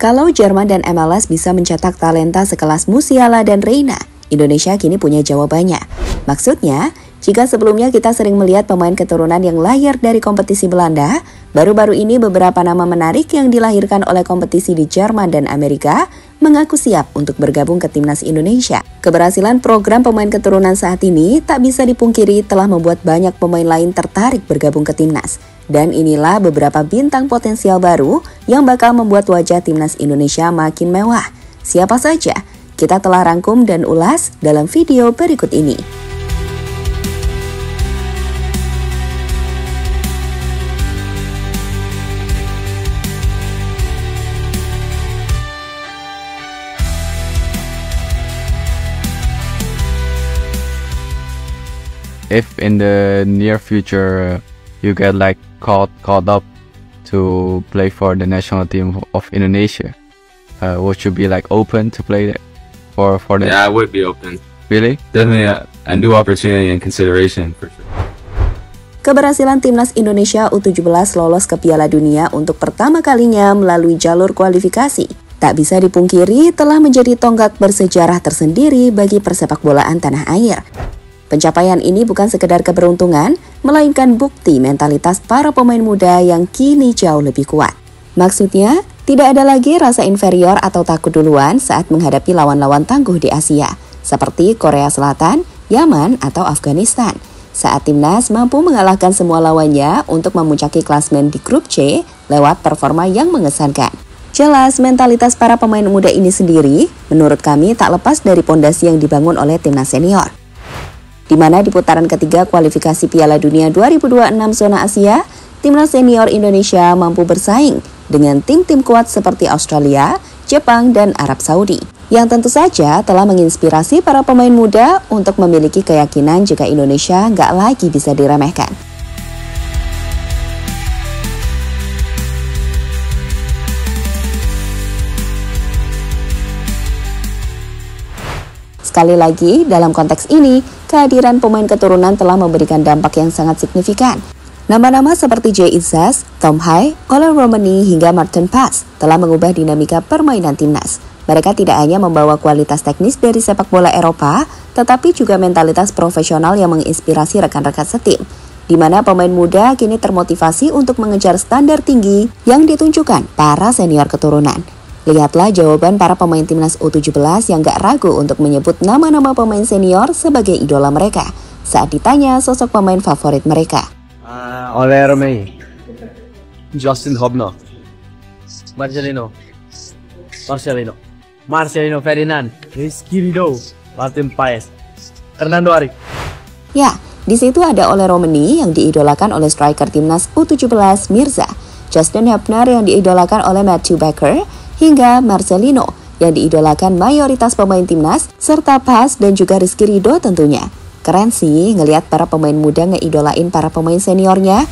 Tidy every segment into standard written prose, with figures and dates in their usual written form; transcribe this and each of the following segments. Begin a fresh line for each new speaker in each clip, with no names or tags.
Kalau Jerman dan MLS bisa mencetak talenta sekelas Musiala dan Reina, Indonesia kini punya jawabannya. Maksudnya, jika sebelumnya kita sering melihat pemain keturunan yang lahir dari kompetisi Belanda, baru-baru ini beberapa nama menarik yang dilahirkan oleh kompetisi di Jerman dan Amerika mengaku siap untuk bergabung ke timnas Indonesia. Keberhasilan program pemain keturunan saat ini tak bisa dipungkiri telah membuat banyak pemain lain tertarik bergabung ke timnas. Dan inilah beberapa bintang potensial baru yang bakal membuat wajah timnas Indonesia makin mewah. Siapa saja? Kita telah rangkum dan ulas dalam video berikut ini.
If in the near future you get called up to play for the national team of Indonesia, would you be open to play for the?
Yeah, I would be open.
Really?
Definitely a new opportunity and consideration for sure.
Keberhasilan timnas Indonesia U17 lolos ke Piala Dunia untuk pertama kalinya melalui jalur kualifikasi tak bisa dipungkiri telah menjadi tonggak bersejarah tersendiri bagi persepakbolaan tanah air. Pencapaian ini bukan sekedar keberuntungan, melainkan bukti mentalitas para pemain muda yang kini jauh lebih kuat. Maksudnya, tidak ada lagi rasa inferior atau takut duluan saat menghadapi lawan-lawan tangguh di Asia, seperti Korea Selatan, Yaman, atau Afghanistan. Saat timnas mampu mengalahkan semua lawannya untuk memuncaki klasmen di grup C lewat performa yang mengesankan. Jelas, mentalitas para pemain muda ini sendiri, menurut kami tak lepas dari pondasi yang dibangun oleh timnas senior. Di mana di putaran ketiga kualifikasi Piala Dunia 2026 zona Asia, timnas senior Indonesia mampu bersaing dengan tim-tim kuat seperti Australia, Jepang, dan Arab Saudi, yang tentu saja telah menginspirasi para pemain muda untuk memiliki keyakinan jika Indonesia nggak lagi bisa diremehkan. Sekali lagi, dalam konteks ini, kehadiran pemain keturunan telah memberikan dampak yang sangat signifikan. Nama-nama seperti Jay Izzas, Tom Hai, Ole Romani, hingga Martin Paes telah mengubah dinamika permainan timnas. Mereka tidak hanya membawa kualitas teknis dari sepak bola Eropa, tetapi juga mentalitas profesional yang menginspirasi rekan-rekan setim, di mana pemain muda kini termotivasi untuk mengejar standar tinggi yang ditunjukkan para senior keturunan. Lihatlah jawaban para pemain timnas U17 yang gak ragu untuk menyebut nama-nama pemain senior sebagai idola mereka saat ditanya sosok pemain favorit mereka.
Ole Romani, Justin Hobner, Marcelino Ferdinand, Rizky Ridho, Martin Paes, Hernando Ari.
Ya, di situ ada Ole Romani yang diidolakan oleh striker timnas U17 Mirza, Justin Hobner yang diidolakan oleh Matthew Baker, hingga Marcelino yang diidolakan mayoritas pemain timnas, serta Paes dan juga Rizky Ridho tentunya. Keren sih ngelihat para pemain muda ngeidolain para pemain seniornya.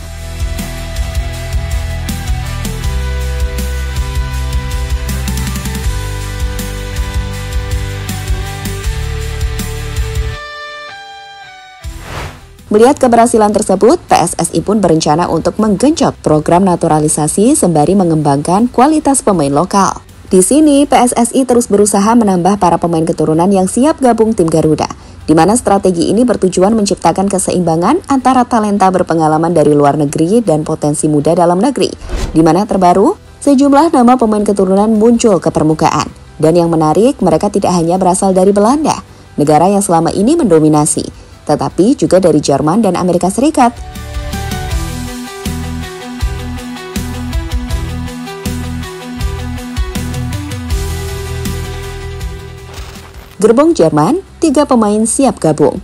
Melihat keberhasilan tersebut, PSSI pun berencana untuk menggenjot program naturalisasi sembari mengembangkan kualitas pemain lokal. Di sini, PSSI terus berusaha menambah para pemain keturunan yang siap gabung tim Garuda, di mana strategi ini bertujuan menciptakan keseimbangan antara talenta berpengalaman dari luar negeri dan potensi muda dalam negeri. Di mana terbaru, sejumlah nama pemain keturunan muncul ke permukaan. Dan yang menarik, mereka tidak hanya berasal dari Belanda, negara yang selama ini mendominasi, tetapi juga dari Jerman dan Amerika Serikat. Gerbong Jerman, 3 pemain siap gabung.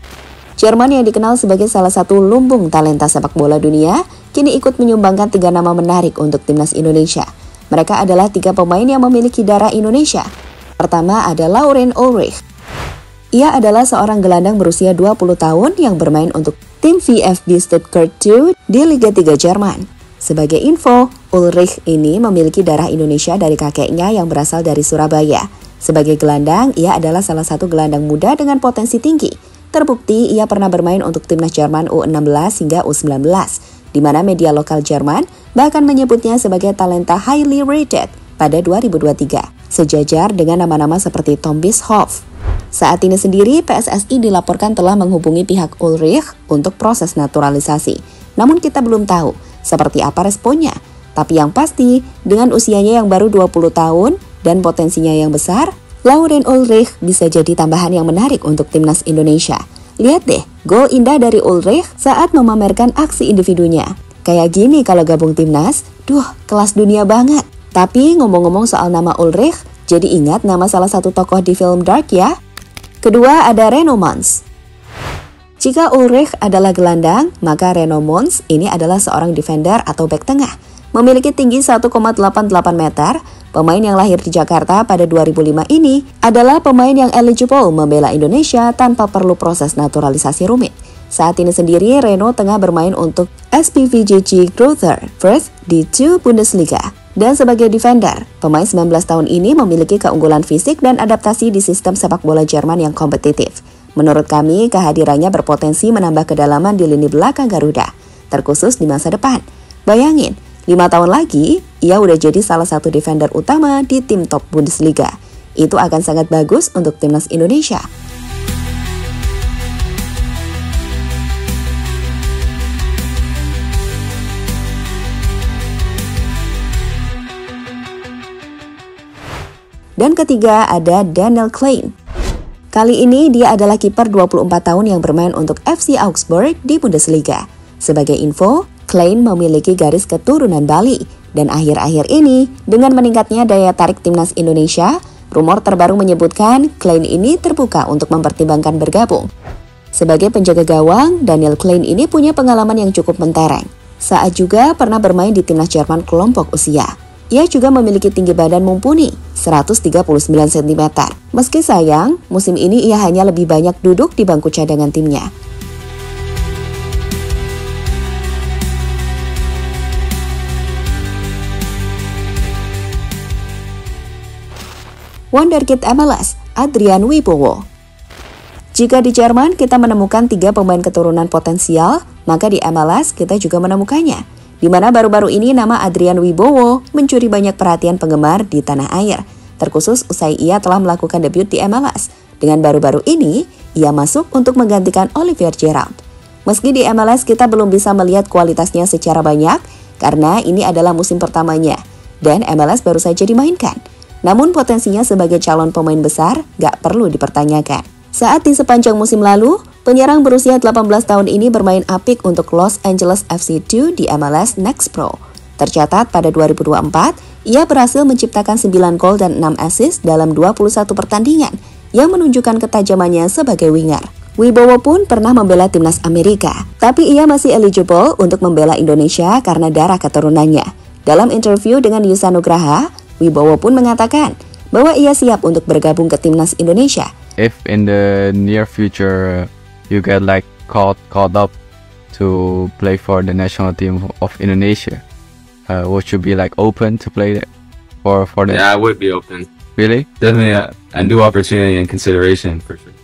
Jerman yang dikenal sebagai salah satu lumbung talenta sepak bola dunia, kini ikut menyumbangkan 3 nama menarik untuk timnas Indonesia. Mereka adalah 3 pemain yang memiliki darah Indonesia. Pertama ada Laurent Ulrich. Ia adalah seorang gelandang berusia 20 tahun yang bermain untuk tim VfB Stuttgart 2 di Liga 3 Jerman. Sebagai info, Ulrich ini memiliki darah Indonesia dari kakeknya yang berasal dari Surabaya. Sebagai gelandang, ia adalah salah satu gelandang muda dengan potensi tinggi. Terbukti ia pernah bermain untuk timnas Jerman U16 hingga U19, di mana media lokal Jerman bahkan menyebutnya sebagai talenta highly rated pada 2023, sejajar dengan nama-nama seperti Tom Bischoff. Saat ini sendiri, PSSI dilaporkan telah menghubungi pihak Ulrich untuk proses naturalisasi. Namun kita belum tahu seperti apa responnya. Tapi yang pasti, dengan usianya yang baru 20 tahun dan potensinya yang besar, Lauren Ulrich bisa jadi tambahan yang menarik untuk timnas Indonesia. Lihat deh, gol indah dari Ulrich saat memamerkan aksi individunya. Kayak gini kalau gabung timnas, kelas dunia banget. Tapi ngomong-ngomong soal nama Ulrich, jadi ingat nama salah satu tokoh di film Dark ya? Kedua ada Reno Mons. Jika Ulrich adalah gelandang, maka Reno Mons ini adalah seorang defender atau bek tengah. Memiliki tinggi 1,88 meter, pemain yang lahir di Jakarta pada 2005 ini adalah pemain yang eligible membela Indonesia tanpa perlu proses naturalisasi rumit. Saat ini sendiri, Reno tengah bermain untuk SPVGG Greuther Fürth di 2 Bundesliga. Dan sebagai defender, pemain 19 tahun ini memiliki keunggulan fisik dan adaptasi di sistem sepak bola Jerman yang kompetitif. Menurut kami, kehadirannya berpotensi menambah kedalaman di lini belakang Garuda, terkhusus di masa depan. Bayangin, 5 tahun lagi, ia udah jadi salah satu defender utama di tim top Bundesliga. Itu akan sangat bagus untuk timnas Indonesia. Dan ketiga ada Daniel Klein. Kali ini dia adalah kiper 24 tahun yang bermain untuk FC Augsburg di Bundesliga. Sebagai info, Klein memiliki garis keturunan Bali. Dan akhir-akhir ini, dengan meningkatnya daya tarik timnas Indonesia, rumor terbaru menyebutkan Klein ini terbuka untuk mempertimbangkan bergabung. Sebagai penjaga gawang, Daniel Klein ini punya pengalaman yang cukup mentereng. Saat juga pernah bermain di timnas Jerman kelompok usia. Ia juga memiliki tinggi badan mumpuni, 139 cm. Meski sayang, musim ini ia hanya lebih banyak duduk di bangku cadangan timnya. Wonderkid MLS, Adrian Wibowo. Jika di Jerman kita menemukan 3 pemain keturunan potensial, maka di MLS kita juga menemukannya. Di mana baru-baru ini nama Adrian Wibowo mencuri banyak perhatian penggemar di tanah air, terkhusus usai ia telah melakukan debut di MLS. Dengan baru-baru ini, ia masuk untuk menggantikan Olivier Giroud. Meski di MLS kita belum bisa melihat kualitasnya secara banyak, karena ini adalah musim pertamanya, dan MLS baru saja dimainkan. Namun potensinya sebagai calon pemain besar gak perlu dipertanyakan. Saat di sepanjang musim lalu, penyerang berusia 18 tahun ini bermain apik untuk Los Angeles FC 2 di MLS Next Pro. Tercatat pada 2024, ia berhasil menciptakan 9 gol dan 6 assist dalam 21 pertandingan yang menunjukkan ketajamannya sebagai winger. Wibowo pun pernah membela timnas Amerika, tapi ia masih eligible untuk membela Indonesia karena darah keturunannya. Dalam interview dengan Yusa Nugraha, Wibowo pun mengatakan bahwa ia siap untuk bergabung ke timnas Indonesia.
If in the near future you get like called up to play for the national team of Indonesia, would you be like open to play for the?
Yeah, I would be open.
Really?
Definitely a new opportunity and consideration for sure.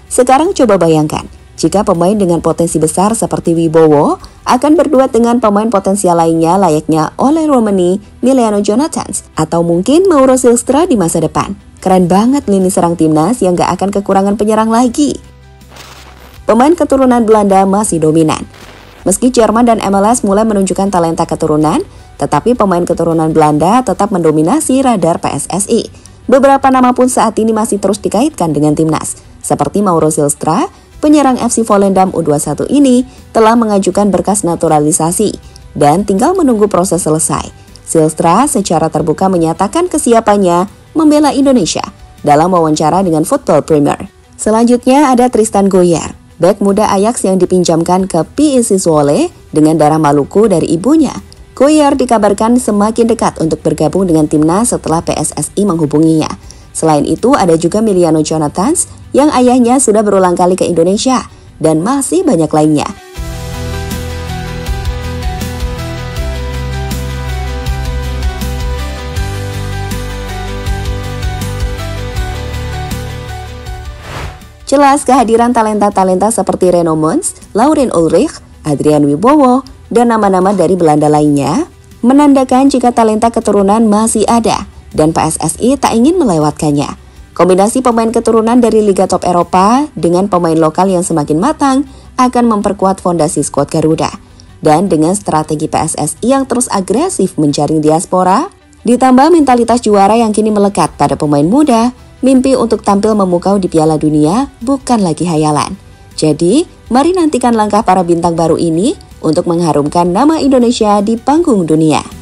Sekarang coba bayangkan, jika pemain dengan potensi besar seperti Wibowo akan berduet dengan pemain potensial lainnya layaknya Ole Romani, Miliano Jonathans, atau mungkin Mauro Silstra di masa depan. Keren banget lini serang timnas yang gak akan kekurangan penyerang lagi. Pemain keturunan Belanda masih dominan. Meski Jerman dan MLS mulai menunjukkan talenta keturunan, tetapi pemain keturunan Belanda tetap mendominasi radar PSSI. Beberapa nama pun saat ini masih terus dikaitkan dengan timnas, seperti Mauro Silstra, penyerang FC Volendam U21 ini telah mengajukan berkas naturalisasi dan tinggal menunggu proses selesai. Silstra secara terbuka menyatakan kesiapannya membela Indonesia dalam wawancara dengan Football Premier. Selanjutnya ada Tristan Goyer, bek muda Ajax yang dipinjamkan ke PSV Zwolle dengan darah Maluku dari ibunya. Goyer dikabarkan semakin dekat untuk bergabung dengan timnas setelah PSSI menghubunginya. Selain itu ada juga Miliano Jonathans yang ayahnya sudah berulang kali ke Indonesia dan masih banyak lainnya. Jelas kehadiran talenta-talenta seperti Reno Mons, Lauren Ulrich, Adrian Wibowo, dan nama-nama dari Belanda lainnya menandakan jika talenta keturunan masih ada dan PSSI tak ingin melewatkannya. Kombinasi pemain keturunan dari Liga Top Eropa dengan pemain lokal yang semakin matang akan memperkuat fondasi skuad Garuda. Dan dengan strategi PSSI yang terus agresif menjaring diaspora, ditambah mentalitas juara yang kini melekat pada pemain muda, mimpi untuk tampil memukau di Piala Dunia bukan lagi hayalan. Jadi, mari nantikan langkah para bintang baru ini untuk mengharumkan nama Indonesia di panggung dunia.